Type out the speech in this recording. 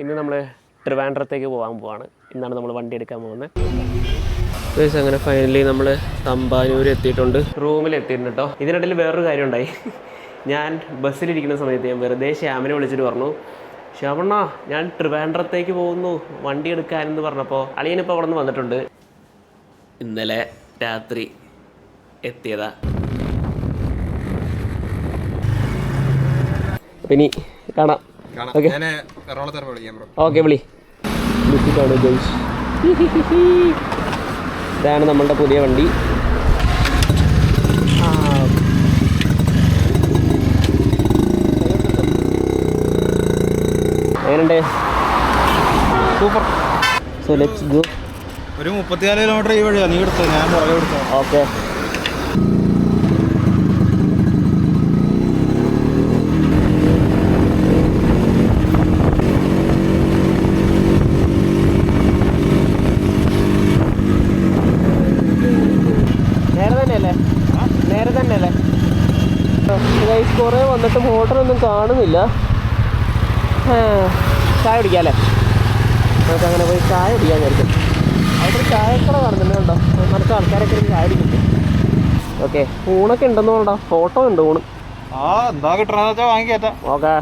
ഇന്ന് നമ്മൾ ട്രിവാൻഡ്രത്തേക്ക് പോകാൻ പോവാണ്. ഇന്നാണ് നമ്മൾ വണ്ടി എടുക്കാൻ പോകുന്നത്. അങ്ങനെ ഫൈനലി നമ്മൾ തമ്പാനൂർ എത്തിയിട്ടുണ്ട്. റൂമിലെത്തിയിട്ടുണ്ട് കേട്ടോ. ഇതിനിടയിൽ വേറൊരു കാര്യം ഉണ്ടായി. ഞാൻ ബസ്സിലിരിക്കുന്ന സമയത്ത് ഞാൻ വെറുതെ ശ്യാമിനെ വിളിച്ചിട്ട് പറഞ്ഞു, ശ്യാമണ്ണ ഞാൻ ട്രിവാൻഡ്രത്തേക്ക് പോകുന്നു വണ്ടി എടുക്കാനെന്ന് പറഞ്ഞപ്പോൾ അളിയനിപ്പോൾ അവിടെ നിന്ന് വന്നിട്ടുണ്ട്. ഇന്നലെ രാത്രി എത്തിയതാ. ഇനി കാണാം. ഓക്കെ വിളി. ഇതാണ് നമ്മളുടെ പുതിയ വണ്ടി. എങ്ങനെയുണ്ട്? സൂപ്പർ. So let's go. ഒരു 34 കിലോമീറ്റർ ഈ വഴിയാണ്. നീ എടുത്തോ, ഞാൻ പുറകെ എടുത്തോ. ഓക്കെ. നേരെ തന്നെയല്ലേ? കുറേ വന്നിട്ട് മോട്ടറൊന്നും കാണുന്നില്ല. ചായ കുടിക്കാമല്ലേ? നമുക്ക് അങ്ങനെ പോയി ചായ കുടിക്കാൻ വിചാരിക്കും. അവിടെ ചായക്കട കാണുന്നുണ്ട് കണ്ടോ? നിറച്ച് ആൾക്കാരൊക്കെ ചായ കുടിക്കും. ഓക്കെ, ഊണൊക്കെ ഉണ്ടെന്ന് വേണ്ട. ഫോട്ടോ ഉണ്ട് ഊണ്. എന്താ കിട്ടണമെന്ന് വെച്ചാൽ വാങ്ങിക്കേറ്റാം. ഓക്കെ.